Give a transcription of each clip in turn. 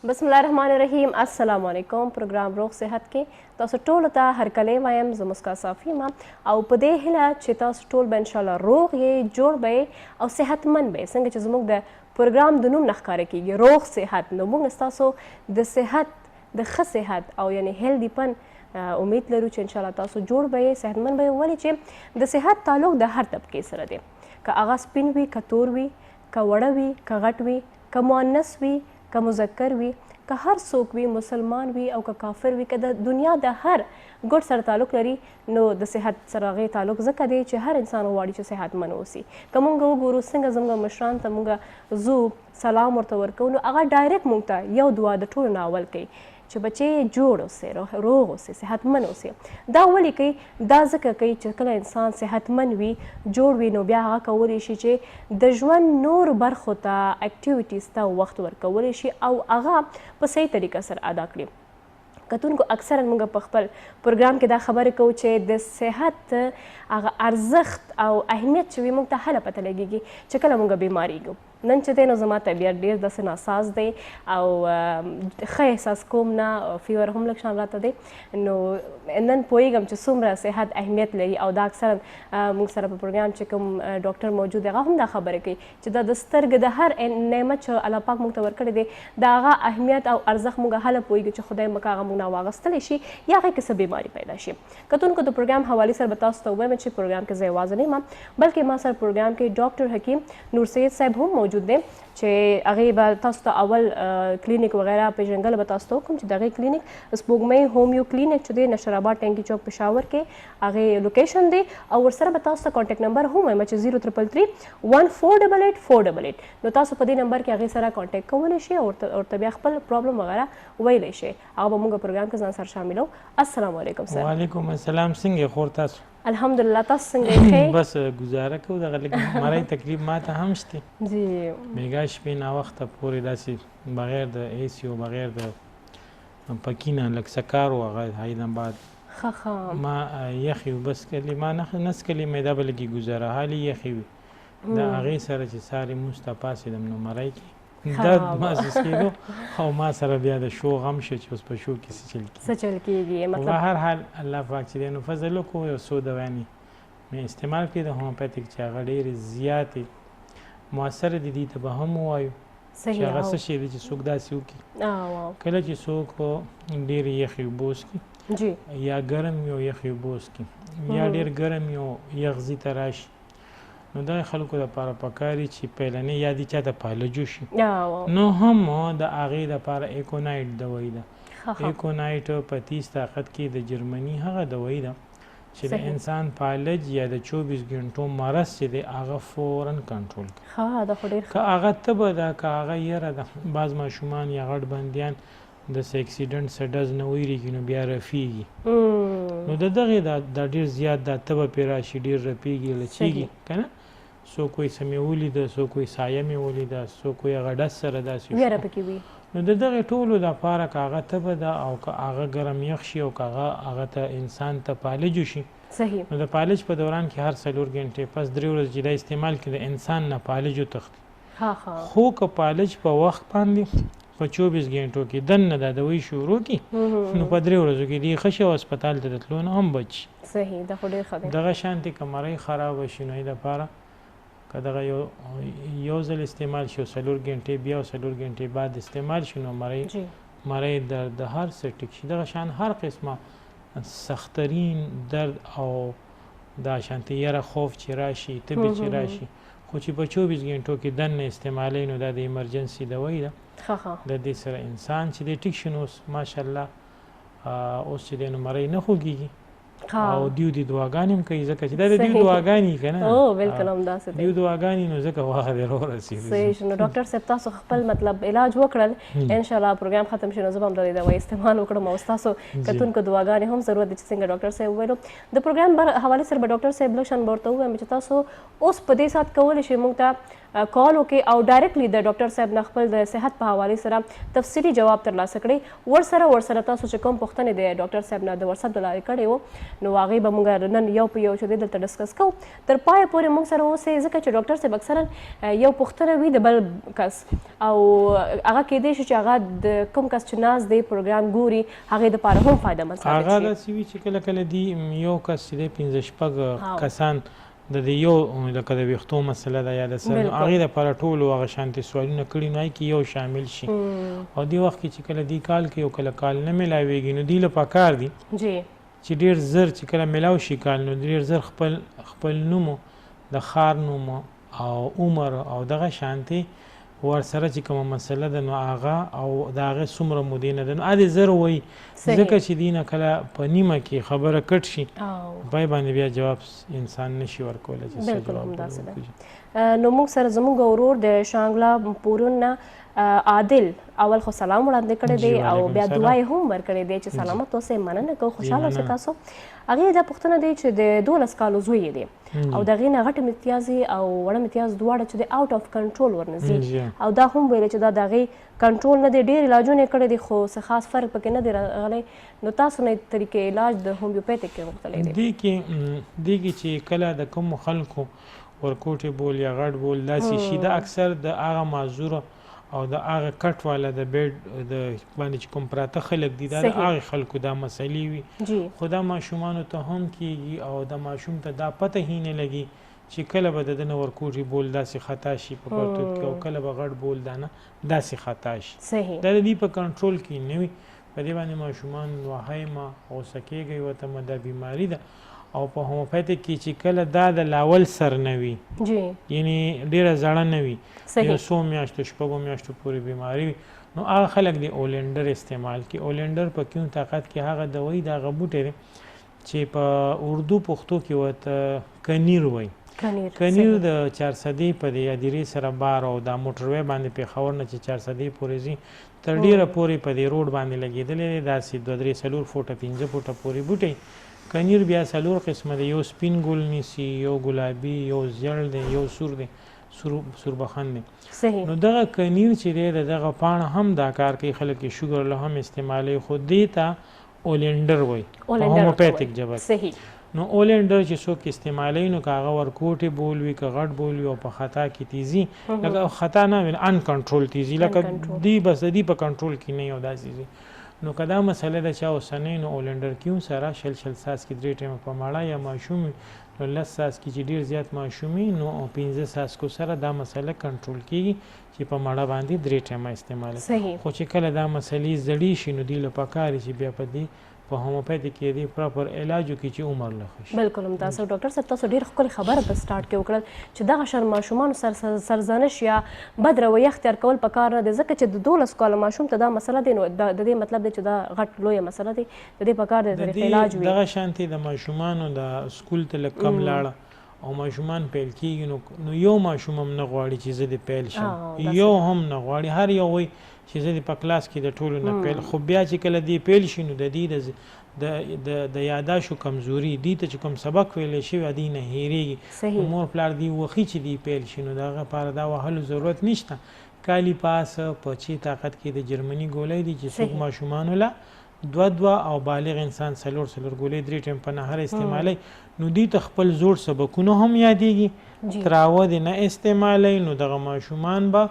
बिस्मिल्लाहिर्रहमानिर्रहीम अस्सलाम वालेकुम। प्रोग्राम रोग सेहत के तاسو ټول ته هرکلی وایم. زه مسکا صافی ما او په دې هیله چې تاسو ټول به انشاءالله روغ یې، جوړ به او صحتمند به یې. څنګه چې زموږ د پروګرام د نوم نه ښکاره کیږي روغ صحت، نو موږ ستاسو د صحت د ښه صحت او یعنی هیلدي پن امید لرو چې انشاءالله تاسو جوړ به یې، صحتمند به یې. ولې چې د صحت تعلق د هر طبقې سره دی، که هغه سپین وي، که تور وي، که وړه وي، که غټ وي، که مؤنث وي، که مذکر وي، که هر څوک وي، مسلمان وي او که کافر وي، که د دنیا د هر ګوټ سره تعلق لري، نو د صحت سره هغې تعلق ځکه دی چې هر انسان غواړي چې صحتمند اوسي. که موږ وګورو څنګه زموږ مشران ته موږ ځو سلام ورته ورکوو، نو هغه ډایرکټ موږ ته یو دعا د ټولو نه اول کوي چې بچې جوړ اوسئ، روغ اوسئ، صحتمند اوسئ. دا ولې کوي؟ دا ځکه کوي چې کله انسان صحتمند وي، جوړ وي، نو بیا هغه کولی شي چې د ژوند نورو برخو ته اکټیویټیز ته وخت ورکولی شي او هغه په صحیح طریقه سره ادا کړي. کتونکو اکثرا موږ په خپل پروګرام کې دا خبرې کوو چې د صحت هغه ارزښت او اهمیت چې وي موږ ته هله پته لګېږي چې کله موږ بیمارېږو. نن چې دی نو زما طبیعت ډېر داسې ناساز دی او ښه احساس کوم نه، فیور هم لږ شان راته دی. نو نن پوهېږم چې څومره صحت اهمیت لري او دا اکثرا موږ سره په پروګرام چې کوم ډاکټر موجود دی هغه هم دا خبرې کوي چې دا د سترګې د هر نعمت چې الله پاک موږ ته ورکړی دی د هغه اهمیت او ارزښت موږ هله پوهېږو چې خدای موږ هغه موږ نه واغستلی شي یا هغې کې څه بیماري پیدا شي. کتونکو د پروګرام حوالې سره به تاسو ته ووایم چې پروګرام کې زه یوازې نه یم، بلکې ما سره پروګرام کې ډاکټر حکیم نور سید صاحب هم موجود دی چې هغې به تاسو ته اول کلینیک وغیره پېژنګله به تاسو ته وکړم چې د هغې کلینیک سپوږمۍ هومیو کلینیک چې دی نشرآباد ټینکي چوک پېښور کې هغې لوکیشن دی او ورسره به تاسو ته کانټیکټ نمبر هم وایم چې 0333148888. نو تاسو په دې نمبر کې هغې سره کانټیکټ کولی شئ او ورته بیا خپل پرابلم وغیره ویلی شئ. هغه به موږ پروګرام کې ځان سره شاملو. السلام علیکم سر. وعلیکم السلام. څنګه خور تاسو؟ الحمدلله. تاسو څنګه یې؟ بس ګزاره کوو دغه لږ مرۍ تکلیف ما ته هم شته جی. بېګا شپې ناوخته پورې داسې بغیر د اے سی او بغیر د پکي نه لږ څه کار و هغه هایدن بعد ما یخې وبس کلي ما نه څکلې معده به لږې ګزاره حالې یخې وي د هغې سره چې سارې مونځ ته پاڅېدم نو مرۍ کې درد محسوس کېدو او ما سره بیا د شو غم شو چې اوس په شو کې څه چل کېږي. په هر حال الله پاک چې دی نو فضل وکړو یو څو دوايانې مې استعمال کړي د هومیوپیتیک چې هغه ډېرې زیاتې مؤثره دي. دې ته به هم ووایو چې هغه څه شی دی چې څوک داسې وکړي کله چې څوک ډېرې یخې اوبه وڅښي یا ګرم یو یخې اوبه وڅښي یا ډېر ګرم یو یغزي ته راشي، نو دا خلکو لپاره پکاري چې پیلنې یا دې چاته پالجو شي نو هم د هغې دپاره ایکونایټ دوايي ده. ایکونایټ په 30 طاقت کې د جرمني هغه دوايي ده چې د انسان فالج یا د 24 غنټو مرض چې دی هغه فوراً کنټرول کوي. که هغه تبه ده، که هغه یره ده، بعض ماشومان یا غټ بندیان د اکسیډنټ څه ډز نه ویریږي نو بیا رفیږي، نو د دغې دا ډېر زیات دا تبه پرې راشي، ډېر رپېږي، لچېږي که نه. څوک وایي څه مې ولیده، څوک وایي سایه مې ولیده، څوک وایي هغه ډز سره داسې نو د دغې ټولو دپاره که هغه تبه ده او که هغه ګرم یخ شي او که هغه ته انسان ته پالج وشي، نو د پالج په دوران کې هر 4 غنټې پس 3 ورځې چې دا استعمال کړي د انسان نه پالج وتښتي. خو که پالج په وخت باندې په 24 غنټو کې دننه دا دوايي شروع کړي نو په 3 ورځو کې دې ښه شي او هسپتال ته د تلو نه هم بچ شي. دغه شانتې که مرۍ خرابه شي نو یې دپاره که دغه یو ځل استعمال شي او 4 غنټې بیا او 4 غنټې بعد استعمال شي نو مرۍ درد هر څه ټیک شي. دغه شان هر قسمه سخترین درد او دا شانتې یره خوف چې راشي، تبې چې راشي، خو چې په 24 غنټو کې دننه استعمالوي نو دا د ایمرجنسي دوايي ده. د دې سره انسان چې دی ټیک شي نو اوس ماشاءالله اوس چې دی نو مرۍ نه خوږېږي او دیو دې دعاګانې هم کوي ځکه چې دا د دیو دعاګانې که نه بلکل همداسې دی دیو دعاګانې نو ځکه وخت دې راورسېږي. صحیح شو. نو ډاکټر صاحب تاسو خپل مطلب علاج وکړل، انشاءالله پروګرام ختم شي نو زه به هم د دې دوايي استعمال وکړم او ستاسو کتونکو دعاګانې هم ضرورت دي چې څنګه ډاکټر صاحب وویلو. د پروګرام حوالې سره به ډاکټر صاحب لږ شان به ورته ووایم چې تاسو اوس په دې ساعت کولی شئ موږ ته کال وکړي او ډایرکټلی د ډاکټر صاحب نه خپل د صحت په حوالې سره تفصیلي جواب ترلاسه کړي. ورسره تاسو چې کوم پوښتنې د ډاکټر صاحب نه د واتساپ د لارې کړې وو نو هغې به موږ نن یو په یو چې دی دلته ډسکس کوو. تر پایه پورې موږ سره اوسئ ځکه چې ډاکټر صاحب اکثرا یو پوښتنه وي د بل کس او هغه کیدای شي چې هغه د کوم کس چې ناست دی پروګرام ګوري هغې دپاره هم فایدهمند ثابت شي. هغه داسې وي چې کله دی یو کس چې دی 15-16 کسان د یو لکه د ویښتو مسله ده یا د سر نو هغې دپاره ټولو هغه شانتې سوالونه کړي نو هغې کې یو شامل شي او دې وخت کې چې کله دی کال کوي او کله کال نه میلاویږي نو دوی له پکار دي چې ډېر زر چې کله میلاو شي کال نو ډېر زر خپل نوم د ښار نوم او عمر او دغه شانتې ورسره چې کومه مسله ده نو هغه او د هغې څومره مودې نه ده نو ادې زر وایي ځکه چې دوی نه کله په نیمه کې خبره کټ شي پای باندې بیا جواب انسان نشي ورکولی چې څه جواب ورکړي. نو موږ سره زموږ ورور د شانګلا پورون نه عادل اول خو سلام وړاندې کړی دی او بیا دعا یې هم ورکړې دی چې سلامت اوسئ مننه کوو خوشحاله اوسئ تاسو. هغې دا پوښتنه دی چې د 12 کالو زوی یې دی او د هغې نه غټ امتیاز او وړ امتیاز دواړه چې دی آوټ اف کنټرول ورنځي او دا هم ویل چې دا د هغې کنټرول نه دی ډېر علاجونه یې کړی دي خو څه خاص فرق پکې نه دی راغلی. نو تاسو نه طریقې علاج د هومیوپیتیک کې غوښتلی دی. دې کې چې کله د کومو خلکو ورکوټې بول یا غټ بول داسې شي دا اکثر د هغه معذوره او د هغه کټ والا د بیډ د باندې چې کوم پراته خلک دي دا د هغې خلکو دا مسلې وي خو دا ماشومانو ته هم کیږي او د ماشوم ته دا پته هی نه لګي چې کله به د ده نه ورکوټې بول داسې خطا شي په پرتوت کې او کله به غټ بول دا نه داسې خطا شي. دا د دې په کنټرول کې نه وي په دې باندې ماشومان وهئ مه غوسه کیږئ ورته مه دا بیماري ده او په هومیوپیتیک کې چې کله دا د لاول سر نه وي یعنی ډېره زړه نه وي یو څو میاشتو شپږو میاشتو پورې بیماري وي نو هغه خلک د اولینډر استعمال کوي. اولینډر په کیون طاقت کې هغه دوايي د هغه بوټی دی چې په اردو پښتو کې ورته کنیر وایي. کنیر د 400 په د ادیرې سره بار او دا موټروی باندې پېښور نه چې 400 پورې ځي تر ډېره پورې په دې روډ باندې لګېدلی دی داسې 2-3-4 فوټه 15 فوټه پورې بوټی. کنیر بیا 4 قسمه دی یو سپین ګل نیسي یو ګلابي یو زیړ دی یو سور دی سوربخن دی. نو دغه کنیر چې دی دغه پاڼه هم دا کار کوي خلک یې شوګر له هم استعمالوي خو دې ته اولینډر وایي په هومیوپیتیک ژبه کې. نو اولینډر چې څوک استعمالوي نو که هغه ورکوټې بول وي که غټ بول وي او په خطا کې تیزي لکه خطا نه وي ان کنټرول تیزي لکه دی بس د دې په کنټرول کې نه یو داسې نو که دا مسله ده چې اوسنۍ نو اولینډر کیون سره شل ساس کې 3 ټیمه په ماړه یا ماشوم نو 10 ساس کې چې ډېر زیات ماشومي نو 15 ساس کو سره دا مسله کنټرول کیږي چې په ماړه باندې 3 ټیمه استعمال خو چې کله دا مسلې زړې شي نو دی له پکاري چې بیا په دې په هومیوپیتیک کې دی پراپر علاجو کې چې عمر لخوا شي. بالکل همداسې ډاکټر صاحب تاسو ډېر ښکلې خبره په سټارټ کې وکړل چې دغه شان ماشومانو سرزنش یا بد رویه اختیار کول پکار نه دی ځکه چې د 12 کاله ماشوم ته دا مسله دی نو د دې مطلب دی چې دا غټ لویه مسله دی د دې پکار دی طریقې علاج وي. دغه شانتې د ماشومانو د سکول ته لږ کم لاړه او ماشومان پیل کېږي نو یو ماشوم هم نه غواړي چې زه دې پیل شم یو هم نه غواړي هر یو وایي چې زه دې په کلاس کې د ټولو نه پیل خو بیا چې کله دې پیل شي نو د دې د یاداشو کمزوري دي ته چې کوم سبق ویلی شوی دی نه هېرېږي مور پلار دی وخي چې دی پیل شي نو د هغه لپاره دا وهلو ضرورت نشته. کالی پاس په چی طاقت کې د جرمني ګولۍ دي چې څوک ماشومانو له 2 او بالغ انسان 4 ګولۍ 3 ټیم په نهر استعمالوي نو دوی ته خپل زوړ سبقونه هم یادېږي تراوه دې نه استعمالوي نو دغه ماشومان به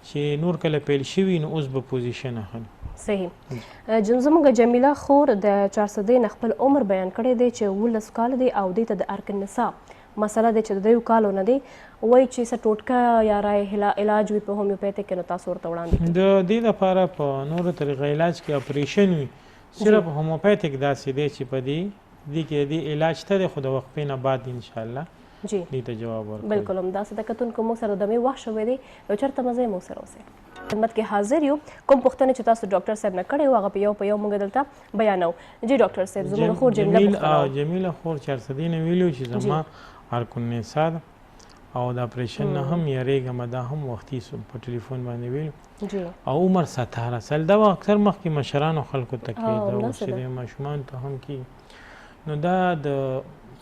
چې نور کله پیل شوي نو اوس به پوزیشن اخلي. صحیح. زموږ جمیله خور د 400 نه خپل عمر بیان کړی دی چې 19 کال دی او دې ته د ارک النساء مسله دی چې د 2 کالو نه دی وایي چې څه ټوټکه یا رای علاج وي په هومیوپیتیک کې نو تاسو ورته وړاندې د دې لپاره په نورو طریقه علاج کې اپریشن وي صرف هومیوپیتیک داسې دی چې په دې کې د علاج ته خو د وقفې نه بعد انشاءالله دې ته جواب ورکوي. بالکل همداسې د کتونکو موږ سره دمې وخت شوی دی یو چېرته مزه موږ سره اوسئ. خدمت کې حاضر یو کوم پوښتنې چې تاسو ډاکټر صاحب نه کړې وو هغه په یو موږ دلته بیانو. جی ډاکټر صاحب زموږ خور جمیله خور 400 نه ویلو چې زما ارک النساء او د اپریشن نه هم یریږم دا هم وختي په ټلیفون باندې ویلو او عمر 17 سال دا اکثر مخکې مشرانو خلکو ته کېده او چې ماشومان ته هم کېږي نو دا د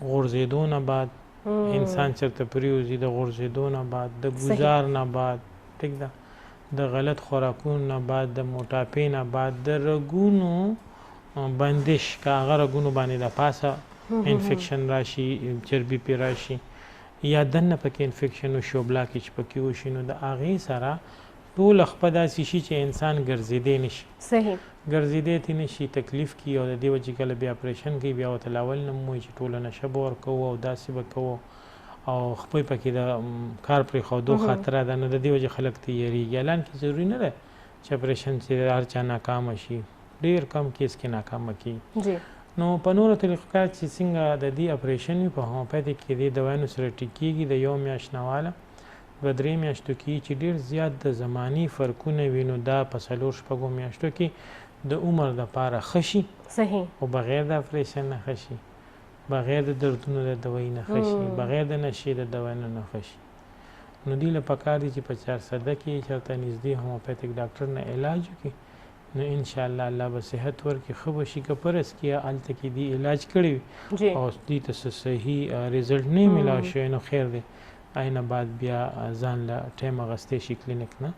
غورځېدو نه بعد انسان چرته پریوزي د غورځېدو نه بعد د ګزار نه بعد ټیک ده د غلط خوراکونو نه بعد د موټاپې نه بعد د رګونو بندش که هغه رګونو باندې د پاسه انفیکشن راشي چربي پې راشي یا دننه پکې انفیکشن وشي او بلاکیج پکې وشي نو د هغې سره ټول خپه داسې شي چې انسان ګرځېدی نه شي صحیح ګرځېدی تی نه شي تکلیف کي او د دې وجې کله بیا اپریشن کوي بیا ورته لاول نه موایي چې ټوله نشه به ورکوو او داسې به کوو او خپل پکې د کار پرېښودو خاطره ده نو د دې وجې خلک ته یېرېږي اعلان کې ضروري نه ده چې اپریشن چې هر چا ناکامه شي ډېر کم کیس کې ناکامه کېږي نو په نورو طریقو کار چې څنګه د دې اپریشن وي په هومیوپیتیک کې دې دوایانو سره ټیک کېږي د یو میاشت نه واله دوه درې میاشتو کې چې ډېر زیات د زماني فرقونه وي نو دا په څلور شپږو میاشتو کې د عمر دپاره ښه شي صحیح او بغیر د اپریشن نه ښه شي بغیر د دردونو د دوایي نه ښه شي بغیر د نشې د دوایانو نه ښه شي نو دوی له پکار دي چې په 400 کې چېرته نږدې هومیوپیتیک ډاکټر نه علاج وکړي نو انشاءالله الله به صحت ورکړي ښه به شي که فرض کړي هلته کې دي علاج کړی وي او دوی ته څه صحیح رزلټ نه میلاو شوی نو خیر دی آینه بعد بیا ځان له ټایم اخیستی شي کلینیک نه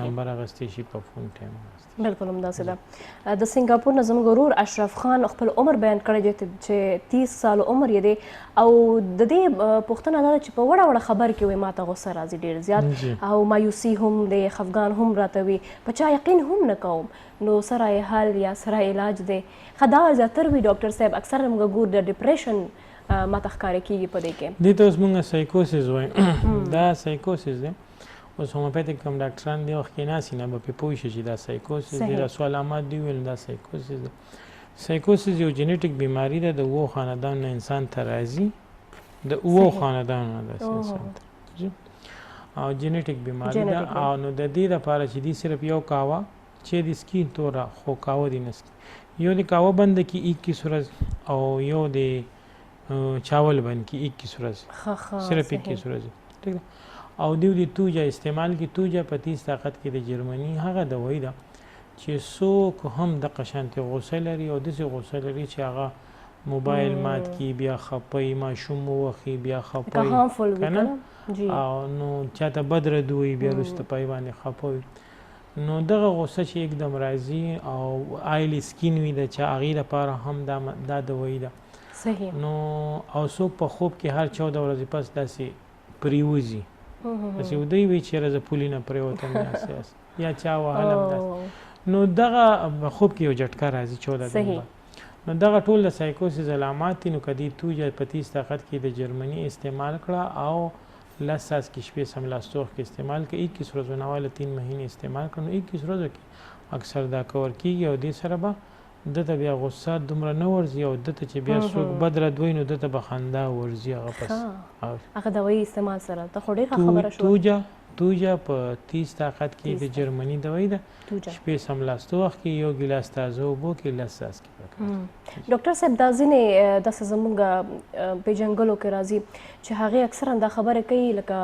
نمبر اخیستی شي په فون ټایم اخیستی بالکل همداسې ده د سنګاپور نه زموږ ورور اشرف خان خپل عمر بیان کړی دی چې 30 سال عمر یې دی او د دې پوښتنه دا ده چې په وړه وړه خبر کې وایي ما ته غوسه راځي ډېر زیات او مایوسي هم دی خفګان هم راته وي په چا یقین هم نه کوم نو سره یې حل یا سره علاج دی ښه دا زیاتر وي ډاکټر صاحب اکثر موږ ګورو د ډپریشن ماته ښکاره کېږي په دې کې دې ته اوس موږ سایکوسیس وایو دا سایکوسیس دی اوس هومیوپیتیک کوم ډاکټران دې وخت کې ناستي نه به پرې پوه شي چې دا سایکوسیس دی دا څو علامات دي ویل دا سایکوسیس دی سایکوسیس یو جینیټیک بیماري ده د اوو خاندان نه انسان ته راځي د اوو خاندان نه داسې انسان ته او جینیټیک بیماري ده او نو د دې دپاره چې دي صرف یو کاوه چې د سکین توره خو کاوه دي نه یو د کاوه بند کې 21 ورځ او یو د چاول بند کې 21 ورځ صرف 21 ورځ ٹھیک ده او دیو دی توجه استعمال کی توجه په 30 طاقت کې د جرمني هغه دوايي ده چې څوک هم د قشانتي غوسه لري او داسې غوسه لري چې هغه موبایل مات کی بیا خپي ماشوم وخی بیا خپي کنه او نو چاته بدر دوی بیا رست پای باندې خپوي نو دغه غوسه چې एकदम راځي او آیل سکین وي د چا اغه لپاره هم دا دوايي ده صحیح نو او څوک په خوب کې هر 14 ورځې پس داسې پریوزي چې ودی وی چې راز پولی نه پریوتم اساس یا چا وهلم داس نو دغه خوب کې یو جټکا راځي 14 دن نو دغه ټول د سایکوسیس علامات نو کدی توجه په 30 طاقت کې د جرمني استعمال کړه او لساس کې شپې سملاستوخ کې استعمال کې 21 ورځې نواله 3 مهینه استعمال کړه 21 ورځې کې اکثر دا کور کیږي او د سره به دته بیا غصه دومره نه ورځي او دته چې بیا څوک بدره دوی نو دته به خندا ورځي هغه پس هغه دوايي استعمال سره ته خو ډېره خبره شو توجه په 30 طاقت کې د جرمني دوايي ده شپې سملاستو وخت کې یو ګلاس تازه اوبو کې لساس کې ډاکټر صاحب دا ځینې داسې زموږ پیژنګلو کې راځي چې هغې اکثرا دا خبره کوي لکه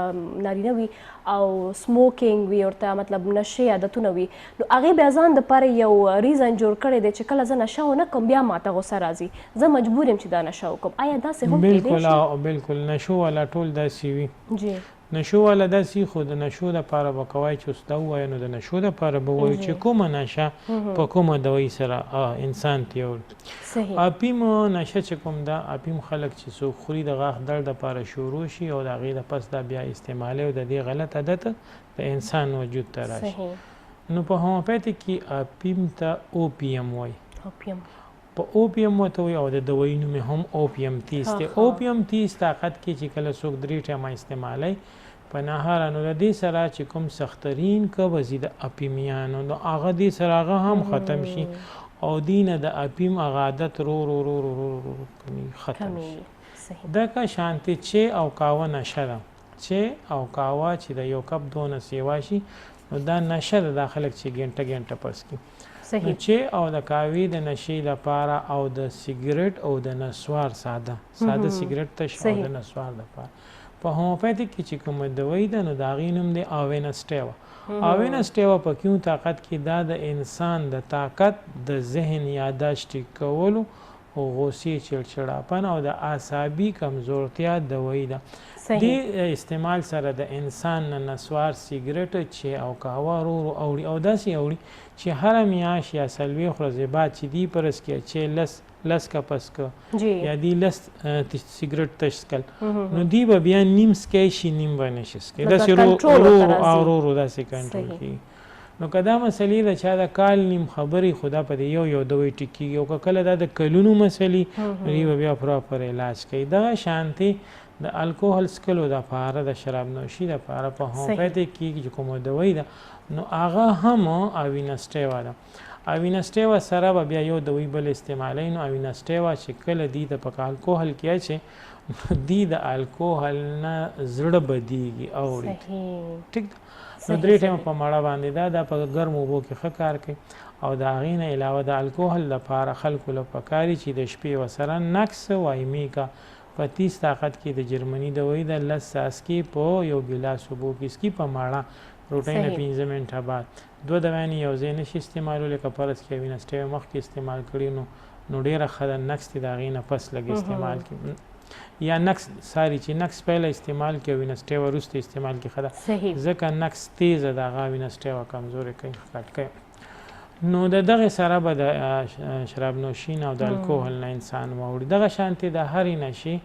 نارینه وي او سموکینګ وي ورته مطلب نشې عادتونه وي نو هغې بیا ځان دپاره یو ریزن جوړ کړی دی چې کله زه نشه ونه کړم بیا ماته غوسه راځي زه مجبور یم چې دا نشه وکړم آیا داسې هم کیدی شي بالکل نشو والا ټول داسې وي جی نشو والا داسې خو د نشو دپاره به کوی چې اوس دا ووایه نو د نشو دپاره به ووایو چې کومه نشه په کومه دوایي سره انسان تیول اپیم نشه چې کوم دا اپیم خلک چې څوک خوري د غاښ درد دپاره شروع شي او د هغې د پس دا بیا استعمالي او د دې غلط عادت د انسان وجود ته راشي نو په هومیوپیتیک کې اپیم ته اوپیم وایي په اوپیم ورته وایي او د دوایي نوم هم اوپیم 30 دی اوپیم 30 طاقت کې چې کله څوک 3 ټایمه استعمالوي په نهاره نو د دې سره چې کوم سخترین قبضې د اپیمیانو نو هغه دې سره هغه هم ختم شي او دینه د اپیم هغه عادت رو ختم شي دغه شانتي چې او کاوه نشه ده چې او کاوه چې د یو کپ دونه سیوا شي نو دا نشه ده د خلک چې ګنټه پس کی چې او د کاوی د نشې لپاره او د سیګریټ او د نسوار ساده سیګریټ ته شو د نسوار لپاره په هومیوپیتیک کې چې کوم دوايي ده نو د هغې نوم دی اوینسټیوا اوینسټیوا په کوم طاقت کې دا د انسان د طاقت د ذهن یاداشت کولو غوسې چړچړاپن او د اعصابي کمزورتیا دوايي ده. د استعمال سره د انسان نه نسوار سیګریټ چې او قهوه ورو اوړي او داسې اوړي چې هره میاشت یا څلوېښت ورځې بعد چې دی پرس کې چې لس کپس که یا دی لس سیګریټ تش څکل نو دی به بیا نیم سکی شي نیم به نشي سکی داسې ورو داسې کنټرول کېږي. نو که دا مسلې د چا د کال نیم خبرې خو دا په یو دوايي ټیکېږي او که کله دا د کلونو مسلې دوی به بیا پراپر علاج کوي. دغه شانتې د الکوهل څکلو دپاره د شراب نوشي دپاره په هومیوپیتیک کې چې کومه دوايي ده نو هغه هم اوینسټیوا ده. اوینسټیوا سره به بیا یو دوايي بل استعمالوي. نو اوینسټیوا چې کله دی د په الکوهل کې اچي دی د الکوهل نه زړه بدیږي اوړي ټیک ده. نو 3 ټایمه په مړه باندې دا په ګرمو اوبو کې ښه کار کوي. او د هغې نه علاوه د الکوهل لپاره خلکو له پکاري چې د شپې ورسره نکس وایمي کا په 30 طاقت کې د جرمني دوايي د 10 څاڅکي په یو ګیلاس اوبو کې اسکي په مړه روټۍ نه 15 منټه بعد 2 دوايانې یو ځای نشي استعمالولی. که فرض کې اوینسټیوا مخکې استعمال کړي نو ډېره ښه ده. نکس دې د هغې نه پس لږ استعمال کړي یا نکس ساری چې نکس پهله استعمال کړي اوینسټیوا وروسته استعمال کړي ښه ده ځکه نکس تیزه د هغه اوینسټیوا کمزورې کوي کټ کوي. نو د دغه سره به د شراب نوشین او د الکوهل نه انسان واوړي. دغه شانتې د هرې نشي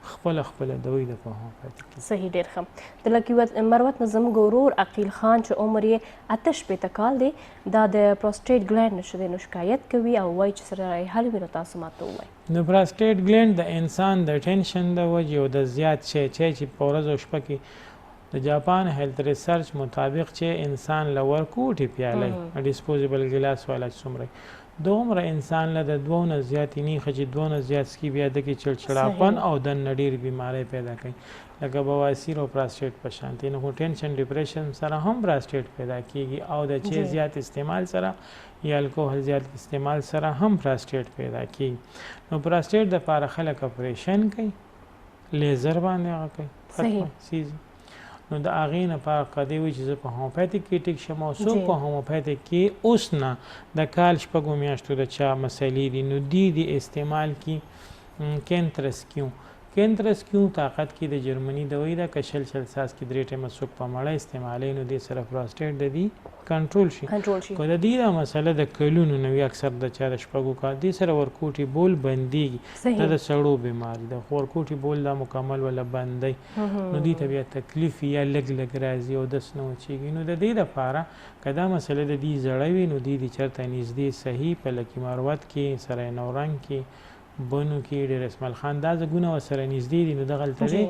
خپل دوايي د په هومیوپیتیک کې. صحیح ډېر ښه. د لکه مروت نه زموږ ورور عقیل خان چې عمر یې 88 کال دی دا د پروسټیټ ګلینډ نه نو شکایت کوي او وایي چې سره یې حل وي نو تاسو ماته ووایئ. د پروسټیټ ګلینډ د انسان د ټینشن د وجې او د زیات شی چې په ورځ او شپه کې د جاپان هیلث ریسرچ مطابق چې انسان له ورکوټې پیالی ډسپوزیبل ګلاس والا چې څومره دومره انسان له د 2 نه زیاتې نیخه چې 2 نه زیات سکي بیا دکې چړچړاپن او دننه ډېرې بیمارۍ پیدا کوي لکه بواسیر او پروسټیټ په شانتې. نو خو ټینشن ډپریشن سره هم پروسټیټ پیدا کېږي او د چې زیات استعمال سره یا الکوهل زیات استعمال سره هم پروسټیټ پیدا کېږي. نو پروسټیټ دپاره خلک اپریشن کوي لیزر باندې هغه کوي سیز. نو د هغې نه په قدې وي چې زه په هومیوپیتیک کې ټیک شم او څوک په هومیوپیتیک کې اوس نه د کال 6 میاشتو د چا مسلې دي نو دی استعمال کی کینترسکیو طاقت کې د جرمني دوايي ده که شل ساس کې 3 ټایمه څوک په مړه استعمالوي نو دې سره پروسټیټ د دې کنټرول شي. که د دې دا مسله د کلونو نه وي اکثر د چا د شپږو کال دې سره ورکوټي بول بندېږي دا د سړو بیماري ده. خو ورکوټي بول دا مکمل ولا بندی نو دې ته بیا تکلیف یا لږ راځي او دس نه وچېږي. نو د دې دپاره که دا مسله د دې زړه وي نو دې چېرته نږدې صحیح په لکي مروت کې سرای نورنګ کې بنو کې ډېر اسماعیل خان دا ځایونه ورسره نږدې دي نو دغلته دی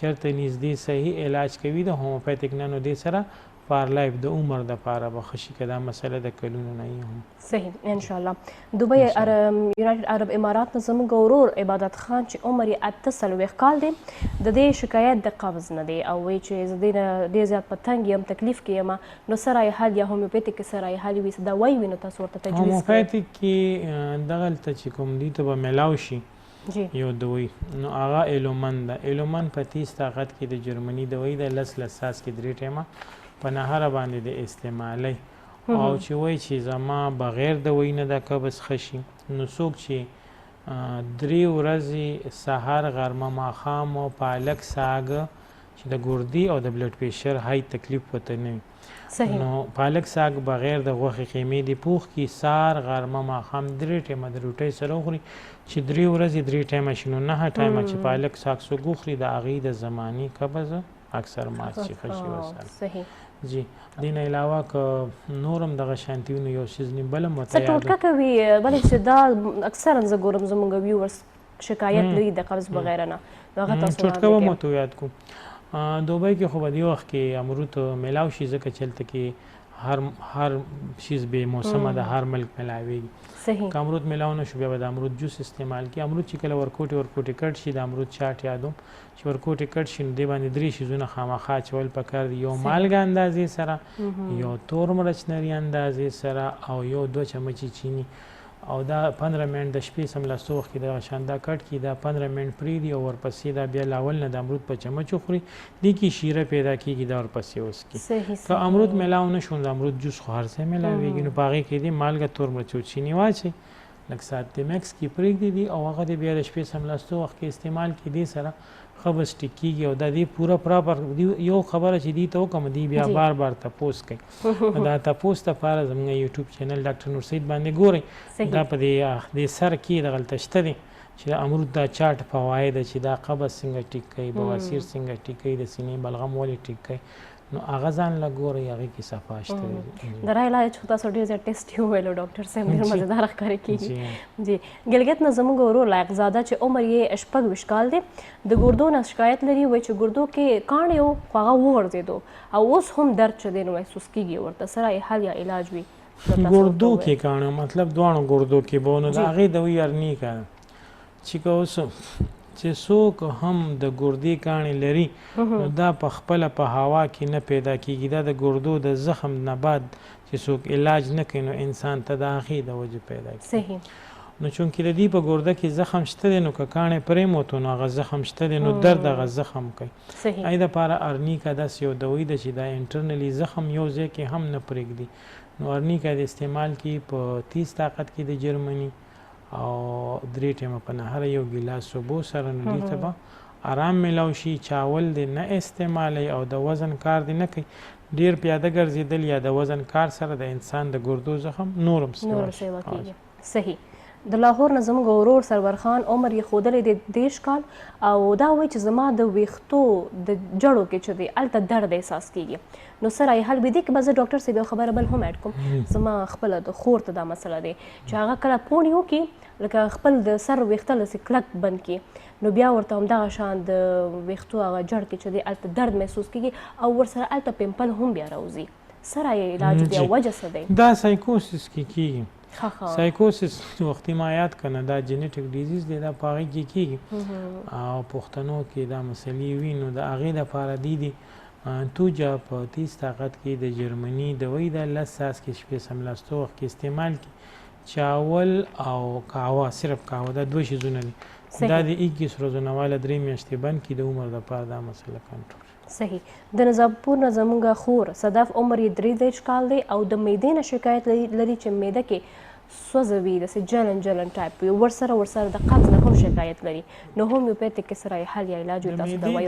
چېرته نږدې صحیح علاج کوي د هومیوپیتیک نه نو دې سره فار لایف د عمر دپاره به ښه شي که دا مسله د کلونو نه وي هم. صحیح انشاءالله. دوبۍ یونایټډ عرب امارات نه زموږ ورور عبادت خان چې عمر یې 48 کال دی د دې شکایت د قبض نه دی او وایي چې زه دې نه ډېر زیات په تنګ یم تکلیف کې یم نو سره یې حل یا هومیوپیتیک کې سره یې حل وي دوايي وي نو تاسو ورته تجویز کړئ. هومیوپیتیک کې دغلته چې کوم دي ته به میلاو شي یو دوايي نو هغه ایلومن ده. ایلومن په 30 طاقت کې د جرمني دوايي ده 10 ساس کې 3 ټایمه په نهره باندې د استعمالی او چې وایي چې زما بغیر دوايي نه د قبض ښه شي نو څوک چې 3 ورځې سهار غرمه ماښام او پالک ساګ چې د ګردې او د بلډ پریشر های تکلیف ورته نه وي نو پالک ساګ بغیر د غوښې خیمې د پوخ کې سهار غرمه ماښام 3 ټایمه د روټۍ سره وخوري چې 3 ورځې 3 ټایمه شي نو 9 ټایمه چې پالک ساګ څوک وخوري د هغې د زماني قبض اکثر مات شي ښه شي ورسره. جی دې نه علاوه که نور هم دغه شانتي وي نو یو څیز نیم بل هم ورته څه ټوټکه کوي بلې چې دا اکثرا زه ګورم زموږ ویورس شکایت لري د قبض بغیر نه نو هغه تاسو ټوټکه به مو ته یاد کوم. دوبۍ کې خو به دې وخت کې امرود میلاو شي ځکه چې هلته کې هر چیز بې موسمه د هر ملک میلاویږي. که امرود میلاو نه شو بیا به د امرود جوس استعمال کړي. امرود چې کله ورکوټې کټ شي د امرود چاټ یادوم چې ورکوټې کټ شي نو دې باندې 3 شیزونه خامخا اچول پکار دي یو مالګه اندازې سره یو تور مرچ نري اندازې سره او یو 2 چمچې چینی او دا 15 منټ د شپې سملاسو وخت کې دغه شان دا کټ کړي دا 15 منټ پرېږدي او ورپسې دا بیا لاول نه د امرود په چمچ وخوري دې کې شیره پیدا کېږي دا ورپسې وڅکي. که امرود میلاو نه شو د امرود جوس خو هر ځای میلاویږي نو په هغې کې دې مالګه تور مرچ او چینی واچوي لږ ساعت د میکس کې پرېږدي دي او هغه د بیا د شپې سملاسته وخت کې استعمال کې دي سره ښه به سټیک کېږي او دا دې پوره پراپر یو خبره چې دي ته وکړم دی بیا بار بار تپوس کوي دا تپوس دپاره زموږ یوټیوب چینل ډاکټر نور سید باندې ګورئ دا په دې سر کې دغلته شته دی چې د امرود دا چاټ فواید چې دا قبض څنګه ټیک کوي بواسیر څنګه ټیک کوي د سینې بلغم ولې ټیک کوي نو هغه ځان له ګورئ هغې کې صفا شته د را علاج خو تاسو ډېر زیات ټیسټ یې وویلو ډاکټر صاحب ډېر مزېدار ښکارې کېږي جی ګلګت نه زموږ ورور لایق زاده چې عمر یې 26 کال دی د ګردو نه شکایت لري وایي چې ګردو کې کاڼې و خو هغه وغورځېدو او اوس هم درد چې دی نو محسوس کېږي ورته سره یې حل یا علاج وي ګردو کې کاڼه مطلب دواړو ګردو کې به نو د هغې د وی ارنیکه چې که اوس چې څوک هم د ګردې کاڼې لري نو دا په خپله په هوا کې نه پیدا کېږي دا د ګردو د زخم نه بعد چې څوک علاج نه کوي نو انسان ته د هغې د وجې پیدا کېږي نو چونکې د دې په ګرده کې زخم شته دی نو که کاڼې پرېموتو نو هغه زخم شته دی نو درد هغه زخم کوي هغې دپاره ارنیکه داسې یو دوایي ده چې دا انټرنلي زخم یو ځای کې هم نه پرېږدي نو ارنیکه د استعمال کې په 30 طاقت کې د جرمني او 3 ټیمه په نهره یو ګیلاس اوبو سره نو دې ته به آرام میلاو شي چاول دی نه استعمالوي او د وزن کار دی نه کوي ډېر پیاده ګرځېدل یا د وزن کار سره د انسان د ګردو زخم نورم سیوا کېږي صحیح د لاهور نه زموږ ورور سرور خان عمر یې ښودلی دی 30 کال او دا وایي چې زما د ویښتو د جړو کې چې دی هلته درد احساس کېږي نو سره یې حل دې کې به زه ډاکټر صاحب یو خبره بل هم اډ کوم زما خپله د خور ته دا مسله دی چې هغه کله پوڼې وکړي لکه خپل د سر ویښته لسې کلک بند کړي نو بیا ورته همدغه شان د ویښتو هغه جړ کې چې دی هلته درد محسوس کېږي او ورسره هلته پیمپل هم بیا راوځي سره یې علاج دی او وجه څه دی دا سایکوسس کې کېږي سایکوسس وختي ما یاد کنه دا جینیټک ډیزیز دی دا په هغې کې کېږي او پښتنو کې دا مسلې وي نو د هغې دپاره دي توجه په 30 طاقت کې د جرمني دوایي ده 10 ساعت کې شپې سملاسته وخت کې استعمال کړي چاول او قهوه صرف قهوه دا 2 شیزونه دي دا د 21 ورځو نه واله 3 میاشتې بند کړي د عمر دپاره دا مسله کنټرول صحیح د نظامپور نه زموږ خور صدف عمر یې 33 کال دی او د معدې نه شکایت لري چې معده کې سوځه وي داسې جلن ټایپ وي ورسره د قبض نه هم شکایت لري نو هومیوپیتیک کې سره یې حل یا علاج وي تاسو دوايي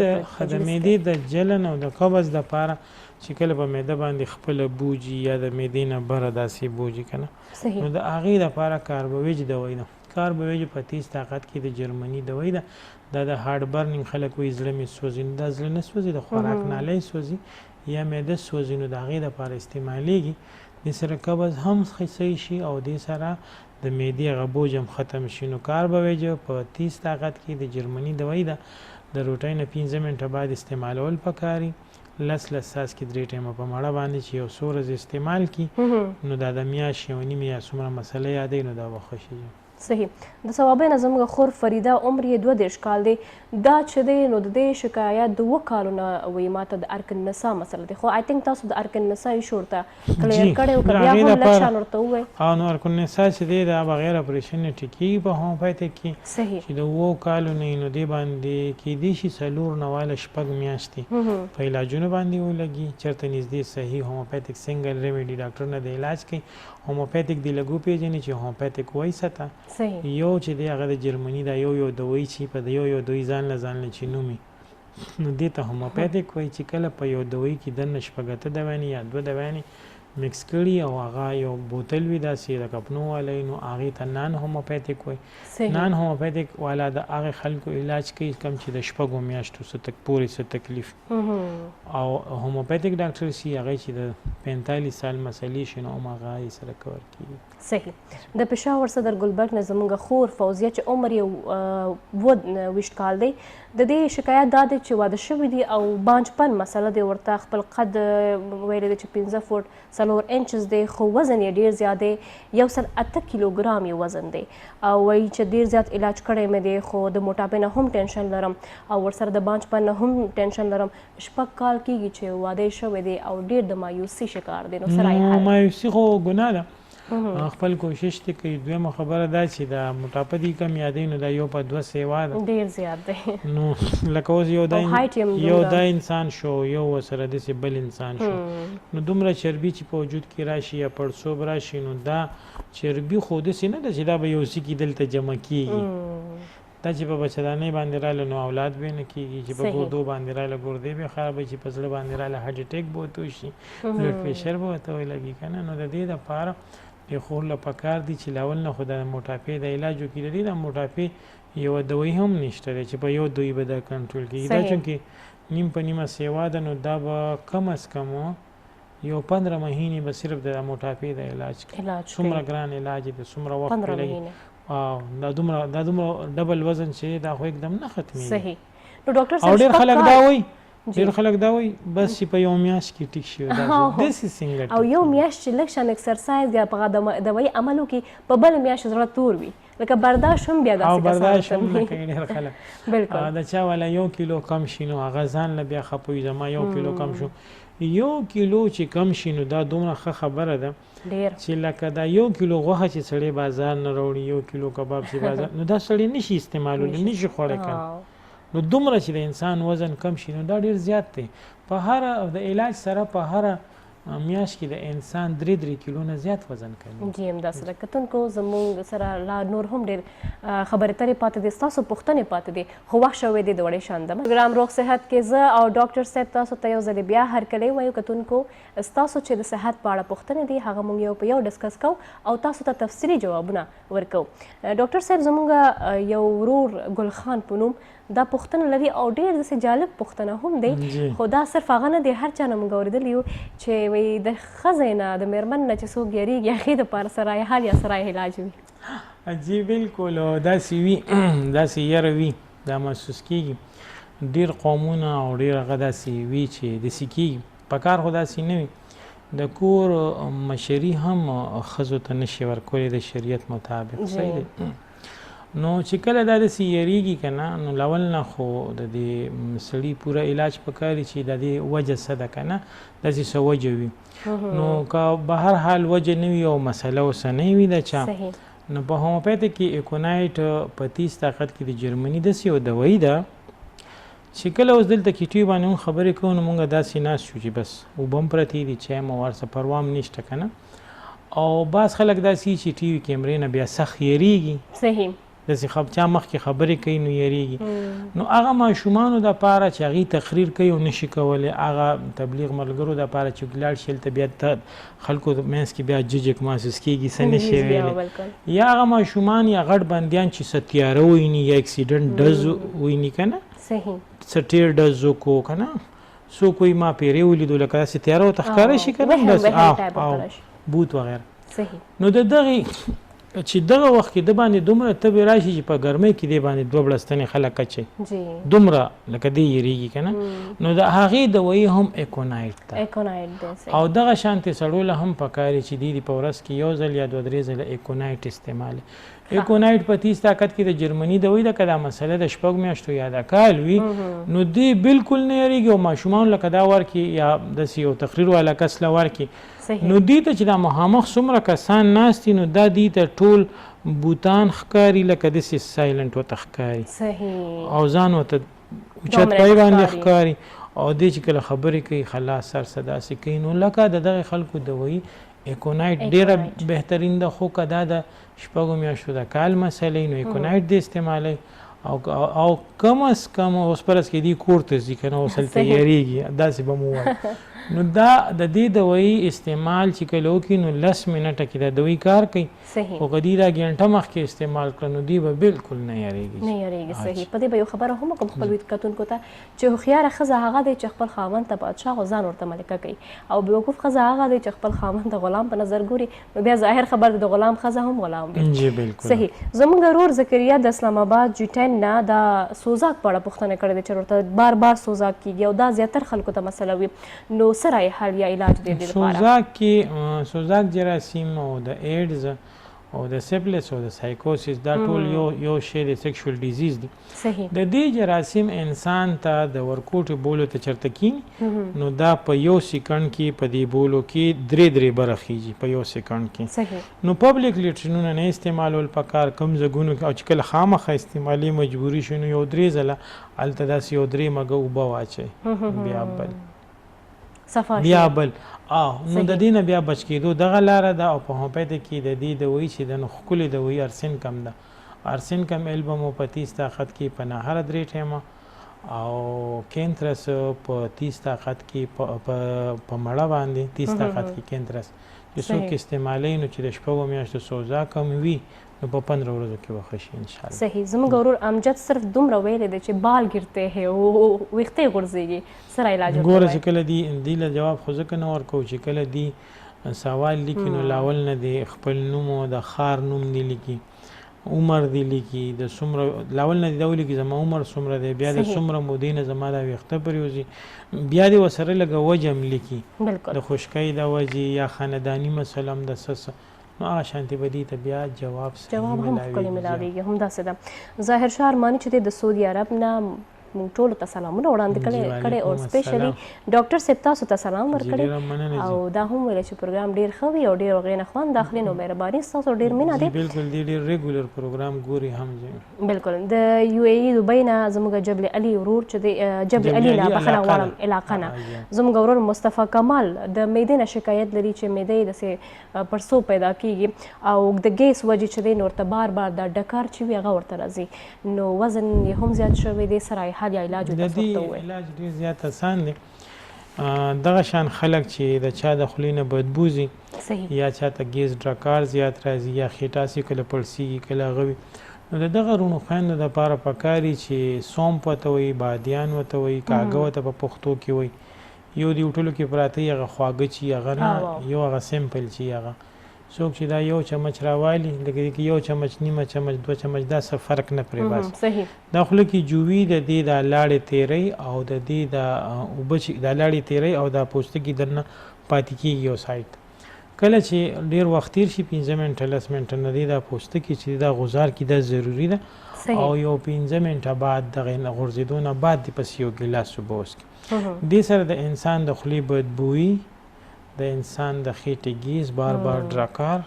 د معدې د جلن او د قبض دپاره چې کله په معده باندې خپله بوجي یا د معدې نه بره داسې بوجي که نه نو د هغې دپاره کاربویج دوایي ده کاربویج په 30 طاقت کې د جرمني دوایي ده دا د هارډ برنینګ خلک وایي زړه مې سوځي نو دا زړه نه سوځي د خوراک نالی سوځي یا معده سوځي نو د هغې دپاره استعمالیږي دې سره قبض هم صحیح شي او دې سره د معدې هغه بوج هم ختم شي نو کاربویج په 30 طاقت کې د جرمني دوایي ده د روټۍ نه 15 منټه بعد استعمالول پکاري 10 ساعت کې 3 ټیمه په مړه باندې چې یو څو ورځې استعمال کړي نو دا د میاشتې یو نیمې یا څومره مسله یادوي نو دا به ښه شي صحیح د ثوابۍ نه زموږ خور فریده عمر یې 32 کال دی دا چې دی نو د دې شکایت د 2 کالو نه وایي ما ته د ارکن نسا مسله دی خو آی تھنک تاسو د ارکن نسا ایشور ته کلیر کړی و که بیا هم لږ شان ورته ووایي نو ارکن نسا چې دی دا بغیر اپریشن نه ټیکېږي په هومیوپیتیک کې صحیح چې د 2 کالو نه نو دې باندې کېدای شي 4 نه واله 6 میاشتې په علاجونو باندې ولګي چېرته نږدې صحیح هومیوپیتیک سنګل ریمیډي ډاکټر نه د علاج کوي هومیوپیتیک دی لګو پیژني چې هومیوپیتیک وایي سته یو چې دی هغه د جرمني دا یو دوایي چې په یو دوی ځان له چې نومي نو دې ته هومیوپیتیک وایي چې کله په یو دوایي کې دننه 8 دوایي یا 2 دوایي مکس کړي او هغه یو بوتل وي داسې د کپنو والی نو هغې ته نان هومیوپیتیک وایي نان هومیوپیتیک والا د هغې خلکو علاج کوي کم چې د 6 میاشتو پورې څه تکلیف او هومیوپیتیک ډاکټر شي هغې چې د 45 سال مسلې شي نو هم هغه یې سره کور کېږي صحیح د پېښور صدر ګلبرګ نه زموږ خور فوزیه چې عمر یې 22 کال دی د دې شکایت دا دی چې واده شوي دي او بانجپن مسله دی ورته خپل قد ویلی دی چې 15 فوټ 4 انچز دی خو وزن یې ډېر زیات دی 108 کیلوګرام یې وزن دی او وایي چې ډېر زیات علاج کړی مې دی خو د موټاپۍ نه هم ټینشن لرم او ورسره د بانجپن نه هم ټینشن لرم 6 کال کېږي چې واده یې شوی دی او ډېر د مایوسي شکار دی نو سره یې مایوسي خو ګناه ده خپل کوشش ته کوي. دویمه خبره دا چې د موټاپه دي کم یادوي نو دا یو په 2 سیوا ده ډیر زیات دی. نو لکه اوس یو دا انسان شو یو ورسره داسې بل انسان شو نو دومره چربي چې په وجود کې راشي یا پړسوب راشي نو دا چربي خو داسې نه ده چې دا به یو څه کې دلته جمع کېږي. دا چې په بچدانۍ باندې راله نو اولاد به نه کېږي، چې په ګردو باندې راله ګردې به خرابه، چې په زړه باندې راله هارټ اټیک به ورته وشي، بلډ پریشر به ورته ولګي که نه. نو د دې دپاره پېښور له پکار دي چې لاول نه خو د موټاپې د علاج وکړي. د دې د موټاپې یوه دوایي هم نشته دی چې په یو دوی به دا کنټرول کېږي. دا چونکې نیم په نیمه سیوا ده نو دا به کم از کم یو 15 مهینې به صرف د موټاپې د علاج کوي. څومره ګران علاج دی، څومره وخت لګي. دا دومره ډبل وزن چې دا خو एकदम نه ختمېږي. صحیح. نو ډاکټر صاحب ډېر خلک دا وایي بس چې په یو میاشت کې ټیک شي. او یو میاشت چې لږ شان اکسرسایز یا په دوايي عمل وکړي په بله میاشت زړه تور وي، لکه برداشت هم بیا داسې برداشت هم نه کوي ډېر خلک. د چا والا 1 کیلو کم شي نو هغه ځان له بیا خپوي زما 1 کیلو کم شو. 1 کیلو چې کم شي نو دا دومره ښه خبره ده چې لکه دا 1 کیلو غوښه چې سړی بازار نه راوړي، 1 کیلو کباب چې بازار نو دا سړی نشي استعمالولی، نشي خوړی کنه. نو دومره چې د انسان وزن کم شي نو دا ډېر زیات دی. په هر د علاج سره په هر میاشت کې د انسان 3 کیلو نه زیات وزن کوي. جی همداسې ده. کتونکو زموږ سره لا نور هم ډېر خبرې اترې پاتې دي، ستاسو پوښتنې پاتې دي، خو وخت شوی دی د وړې شان ده. پروګرام روغ صحت کې زه او ډاکټر صاحب تاسو ته یو ځلې بیا هرکلی وایو. کتونکو ستاسو چې د صحت په اړه پوښتنې دي هغه موږ یو په یو ډسکس کوو او تاسو ته تفصیلي جوابونه ورکوو. ډاکټر صاحب زموږ یو ورور ګل خان په نوم دا پوښتنه لري او ډېر داسې جالب پوښتنه هم دی، خو دا صرف هغه نه دی، هر چا نه موږ اورېدلي یو چې وایي د ښځې نه د مېرمن نه چې څوک یېرېږي هغې دپاره سرای حل یا سرای علاج وي. جی بالکل داسې وي، داسې یره وي، دا محسوس کېږي. ډېر قومونه او ډېر هغه داسې وي چې داسې کېږي. په کار خو داسې نه وي. د کور مشري هم ښځو ته نشي ورکولی د شریعت مطابق. صحیح دی. نو چې کله دا داسې یریږي که نه نو لاول نه خو د دې سړي پوره علاج پکاري چې د دې وجه څه ده که نه داسې څه وجه وي. نو که به هر حال وجه نه وي او مسله ورسه نه وي د چا نو په هوموپیتیک کې ایکونایټ په 30 طاقت کې د جرمني داسې یو دوایي ده چې کله اوس دلته کیټوي باندې مونږ خبرې کوو نو مونږ داسې ناست شو چې بس اوبه هم پرتې دي، چای هم ورسه پروا هم نشته که نه. او بعض خلک داسې چې ټي وي کیمرې نه بیا سخت یریږي. صحیح. داسې چا مخکې خبرې کوي نو یریږي. نو هغه ماشومانو دپاره چې هغوی تقریر کوي او نشي کولی، هغه تبلیغ ملګرو دپاره چې لاړ شي هلته بیا خلکو منځ کې بیا ججک محسوس کېږي، څه نشي ویلی. یا هغه ماشومان یا غټ بندیان چې څه تیاره وویني یا اکسیډنټ ډز وویني که نه، څه ټیر ډز وکړو که نه، څوک وایي ما پیرې ولیدو لکه داسې تیاره ورته ښکاره شي که نه، بوت وغیره. نو د دغې چې دغه وخت کې د باندې دومره تبې راشي چې په ګرمۍ کې دی باندې 2 بړستنې خلک اچوي دومره لکه دی یریږي که نه. نو د هغې دوایي هم ایکونایټ ده او دغه شانتې سړو له هم پکاري چې دی په ورځ کې 1 ځل یا 2-3 ځله ایکونایټ استعمال. ایکونایټ په 30 طاقت کې د جرمني دوایي ده. که دا مسله د 6 میاشتو یا د کال وي نو دی بالکل نه یریږي او ماشومان لکه دا ورکړي یا داسې یو تقریر والا کس له ورکړي نو دی ته چې دا مخامخ څومره کسان ناست دي نو دا دی ته ټول بوتان ښکاري لکه داسې سایلنټ ورته ښکاري او ځان ورته اوچت پای باندې ښکاري او دی چې کله خبرې کوي خلاص سر صداسې کوي. نو لکه د دغې خلکو دوایي ایکونایټ ډېره بهترین ده. خو که دا د 6 میاشتو د کال مسلې نو ایکونایټ دی استعمالوي او کم از کم اوس پرس کې دی کور ته ځي که نه اوس هلته یریږي داسې به مو وایي. نو دا د دې دوایي استعمال چې کله وکړي نو 10 منټه کې دا دوایي کار کوي. خو که دی دا ګنټه مخکې استعمال کړه نو دی به بالکل نه یریږي. صحیح. په دې به یو خبره هم وکړم خپل کتونکو ته چې هوښیاره ښځه هغه دی چې خپل خاوند ته بادشاه او ځان ورته ملکه کوي، او بېوقوف ښځه هغه دی چې خپل خاوند ته غلام په نظر ګوري. نو بیا ظاهر خبر د غلام ښځه هم غلام وي. جی بالکل. صحیح. زموږ ورور ذکریا د اسلام آباد جی10 نه دا سوزاک په اړه پوښتنه کړې ده چې ورته بار بار سوزاک کېږي او دا زیاتر خلکو ته مسله وي. نو سرای حل یا علاج دی دې لپاره؟ سوزاک جراثیم او د ایډز او د سیفلس او د سایکوسیس دا ټول یو شی د سیکشوال ډیزیز دی. صحیح. د دې جراثیم انسان ته د ورکوټ بولو ته چرته کینی نو دا په یو سکند کې په دې بولو کې درې برخې په یو سکند کې. صحیح. نو پبلک لیټرینونه نه استعمالول پکار کم زګونو او چې کله خامخه استعمالي مجبوري شنو یو 3 ځله الته داسې یو 3 مګه اوبه واچي بیا بل صفا بیا بل نو د دې نه بیا بچ کېدو دغه لاره ده. او په هومیوپیتیک کې د دې دوايي چې د ښکلې دوايي ارسن کم ده. ارسن کم البم په 30 طاقت کې په نهر 3 ټیمه او کینترس په 30 طاقت کې په مړه باندې 30 طاقت کې کینترس چې څوک استعمالي نو چې د شپږو میاشتو سوزا کم وي نو په 15 ورځو کې وخت شي ان شاء الله. صحیح. زموږ ورور امجد صرف دومره ویل دي چې بال ګرته هي او وختې غورځيږي سره علاج ورته. ګوره چې کله دی له جواب خو ځکه نه ورکو چې کله دی سوال لیکي نو لاول نه دی خپل نوم او د خار نوم دی لیکي عمر دی لیکي د څومره لاول نه دی دا لیکي زما عمر څومره دی بیا د څومره مودې نه زما دا وخته پریوزي بیا دی وسره لګه وجم لیکي د خشکۍ د وجې یا خاندانی مسلم د سس نو هغه شانتي بدی ته بیا جواب هم خپل ملاویږي هم داسې ده. ظاهر شاه ارماني چې د سعودي عرب نه موږ ټول ته سلامونه وړاندې کړي او سپیشلی ډاکټر صاحب تاسو ته سلام ورکړي او دا هم ویل چې پروګرام ډیر ښه وي او ډیر غوښنه خوان داخلي نو مهرباني تاسو ډیر مینه دي. بالکل ډیر ریګولر پروګرام ګوري هم بالکل. د یو ای دوبۍ نه زموږ جبل علي ورور چې د جبل علي نه بخښنه غواړم علاقه نه زموږ ورور مصطفی کمال د معدې نه شکایت لري چې معدې د پرسو پیدا کیږي او د ګیس وجې چې دی نور ته بار د ډکار چې وي هغه ورته راځي نو وزن یې هم زیات شوی دی سره یا علاج د دې علاج ډیر زیات آسان دی. دغه شان خلک چې د چا د خولې نه بدبوزي یا چاته ګیس ډکار زیات راځي یا خېټاسي کله پړسیږي کله غوي نو دغه رونو خویندو دپاره پکاري چې سومپ ورته وایي بادیان ورته وایي کاږه ورته په پښتو کې وایي یو د وټلو کې پراته هغه خواږه چې هغه نه یو هغه سمپل چې هغه څوک چې دا یو چمچ راوالي لکه یو چمچ نیمه چمچ 2 چمچ دا څه فرق نه پرې باسي. دا خوله کې جووي د دې د لاړې تیری او د دې د اوبه چې د لاړې تیری او د پوستکي دننه پاتې کېږي یو سایډ کله چې ډیر وخت تیر شي 15 منټه 10 منټه نه دی دا پوستکي چې دا غوزار کې دا ضروری ده او یو 15 منټه بعد دغه غورځېدو نه بعد د پس یو ګیلاس اوبه وڅښي. دې سره د انسان د خولې بدبویي د انسان د خېټې ګیز بار ډراکار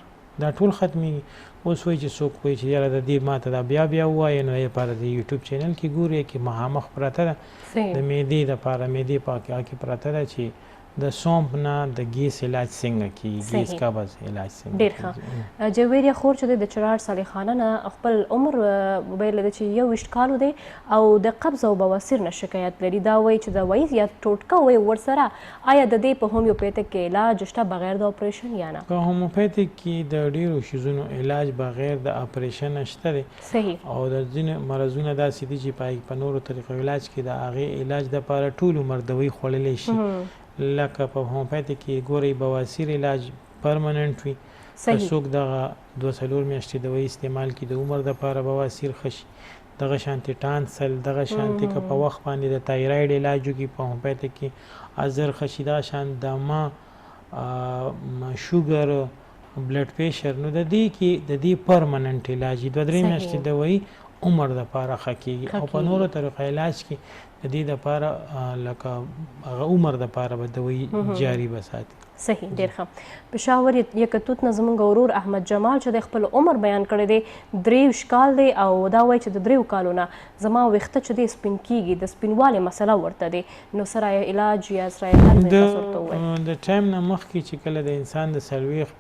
دا ټول ختمېږي. اوس وایي چې څوک وایي چې یاره د دې ماته دا بیا ووایي نو لپاره د یوټیوب چینل کې ګوري کې مخامخ پراته ده د معدې دپاره معدې پاکه کې پراته ده چې د سومپ نه د ګیس علاج څنګه کیږي ګیس قبض علاج څنګه ډېر ښه. جویریه خور چې د چراړ صالح خانه نه خپل عمر ویل دی چې 21 کالو دی او د قبض او بواسیر نه شکایت لري. دا وایي چې د وایي یا ټوټکه وایي ورسره آیا د دې په هومیوپیتیک کې علاج شته بغیر د اپریشن یا نه؟ په هومیوپیتیک کې د ډیرو شیزونو علاج بغیر د اپریشن شته دی. صحیح. او د ځینې مرضونه داسې دي چې په نورو طریقو علاج کې د هغې علاج دپاره ټول عمر دوی خوړلی شي لکه په هومیوپیتیک کې ګورئ بواسیر علاج پرمننټ وي که څوک دغه 2-3 میاشتې دوايي استعمال کړي د عمر دپاره بواسیر ښه شي. دغه شانتې ټانسل دغه شانتې که په وخت باندې د تایراید علاج وکړي په هومیوپیتیک کې ازر ښه شي. دغه شان دمه شوګر بلډ پریشر نو د دې پرمننټ علاج 2-3 میاشتې دوايي عمر دپاره ښه کېږي او په نورو طریقو علاج کې د دې دپاره لکه هغه عمر دپاره به دوی جاري بساتي. صحیح. ډېر ښه. پېښور یکتوت نه زموږ ورور احمد جمال چې د خپل عمر بیان کړی دی 23 کال دی او دا وایي چې د 3 کالو نه زما ویښته چې دی سپین کېږي د سپینوالي مسله ورته دی نو سره علاج یا سره حل د ټایم نه مخکې چې کله د انسان د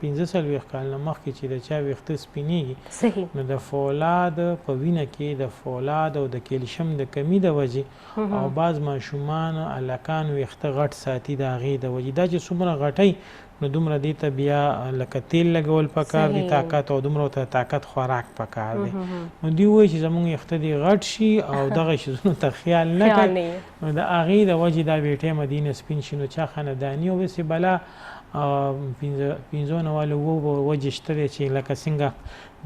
15 کال نه مخکې چې د چا ویښته سپینېږي صحیح نو د فولاد په وینه کې د فولاد او د کیلشیم د کمی د وجې او بعض ماشومان الکان ویښته غټ ساتي د هغې د وجې دا چې څومره غټی نو دومره دې ته بیا لکه تیل لګول پکار دي طاقت او دومره ته طاقت خوراک پکار دی. نو دوی وایي چې زموږ ویښته دې غټ شي او دغه شیزونو ته خیال نه کوي نو د هغې د وجې دا بېټۍ مدینه سپین شي نو چا خانداني او بسې بلا 15 والو وجې شته دی چې لکه څنګه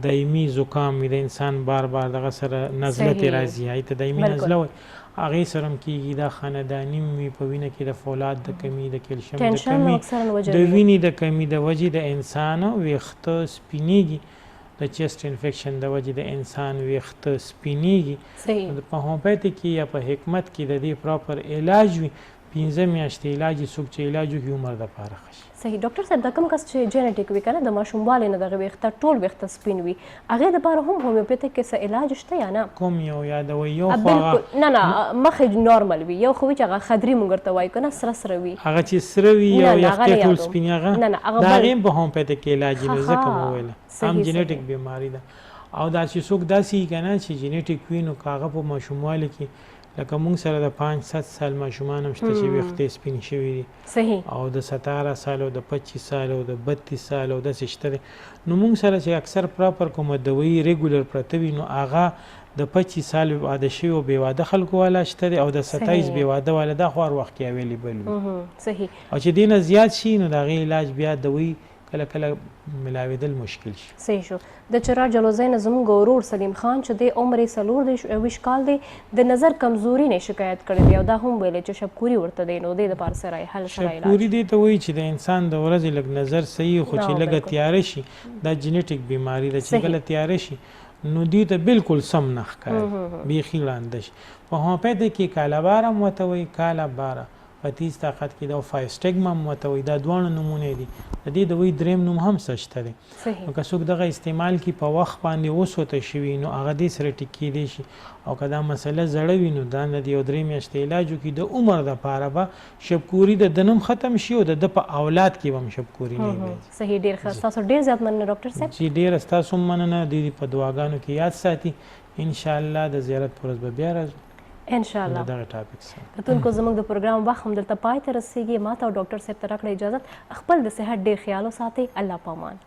دایمي زکام وي د انسان بار دغه سره نزله ترې راځي هغې ته دایمي نزله وایي هغې سره هم کېږي دا خانداني وي په وینه کې د فولاد د کمی د کیلشیم د کمی د وینې د کمی د وجې د انسان ویښته سپینېږي د چیسټ انفیکشن د وجې د انسان ویښته سپینېږي صحیح نو په هومیوپیتیک کې یا په حکمت کې د دې پراپر علاج وي 15 میاشتې علاج یې څوک چې علاج وکړي عمر دپاره ښه شي صحیح ډاکټر صاحب دا کوم کس چې جینیټیک وي که نه د ماشوموالي نه دغه ویښته ټول ویښته سپین وي هغې دپاره هم هومیوپیتیک کې څه علاج شته یا نه کوم یو یادوئ یو خو بالکل نه نه مخې نارمل وي یو خو وي چې هغه خدري مونږ ورته وایو که نه سره سره وي هغه چې سره وي نه، او نه، هغه یخته نه ټول یادوم. سپین هغه نه، نه، هغه د بل- هغې هم په هومیوپیتیک کې علاج وي ها، ځکه ها. مو ویله صحیح، هم جینیټیک صحیح. بیماري ده او دا چې څوک داسې وي که نه چې جینیټیک وي نو که هغه په ماشوموالي کې لکه موږ سره د 5-7 سال ماشومان هم شته چې ویښتې سپین شوي دي صحیح او د 17 سال او د 25 سال او د 32 سال او داسې شته دی نو موږ سره چې اکثر پراپر کومه دوایي ریګولر پرته وي نو هغه د 25 سال واده شوي او بې واده خلکو والا شته دی او د 27 صحیح. بې واده والا دا خو هر وخت کې اویلیبل وي مهم. صحیح او چې دې نه زیات شي نو د هغې علاج بیا دوایي کله کله ملاوېدل مشکل شي صحیح شو د چراغ جلوزۍ نه زموږ ورور سلیم خان چې د عمر یې 24 کال دی د نظر کمزوري نه شکایت کړی دی او دا هم ویلی چې شبکوري ورته دی نو دې دپاره سره یې حل سره علاج شبکوري دې ته وایي چې د انسان د ورځې لږ نظر صحیح خو نه، چې لږه بالکل. تیاره شي دا جینیټیک بیماري ده صحیح. چې کله تیاره شي نو دوی ته بالکل سم نه ښکاري بیخي ړانده شي په هومیوپیتیک کې کالابار هم ورته وایي کالاباره په تیز طاقت کې دا فایسټګما هم ورته وایي دا دواړه نومونه دي د دې دوی دریم نوم هم څه شته دی صحیح نو که څوک دغه استعمال کړي په وخت باندې وسوته شوي نو هغه دې سره ټیک کیدی شي او که دا مسله زړه وي نو دا د یو 3 میاشتې علاج وکړي د عمر دپاره به شبکوري د دنم ختم شي او د ده په اولاد کې به هم شبکوري نه وي صحیح ډېر ښه ستاسو ډېر زیات مننه ډاکټر صاحب چې ډېره ستاسو هم مننه دوی دې په دعاګانو کې یاد ساتي انشاءالله د زیارت پر ورځ به بیا راځو ان شاء الله دغه ټاپک سره کتونکو زموږ د پروګرام وخت هم دلته پای ته رسیږي ما ته او ډاکټر صاحب ته راکړه اجازت خپل د صحت ډېر خیال وساتئ الله پامان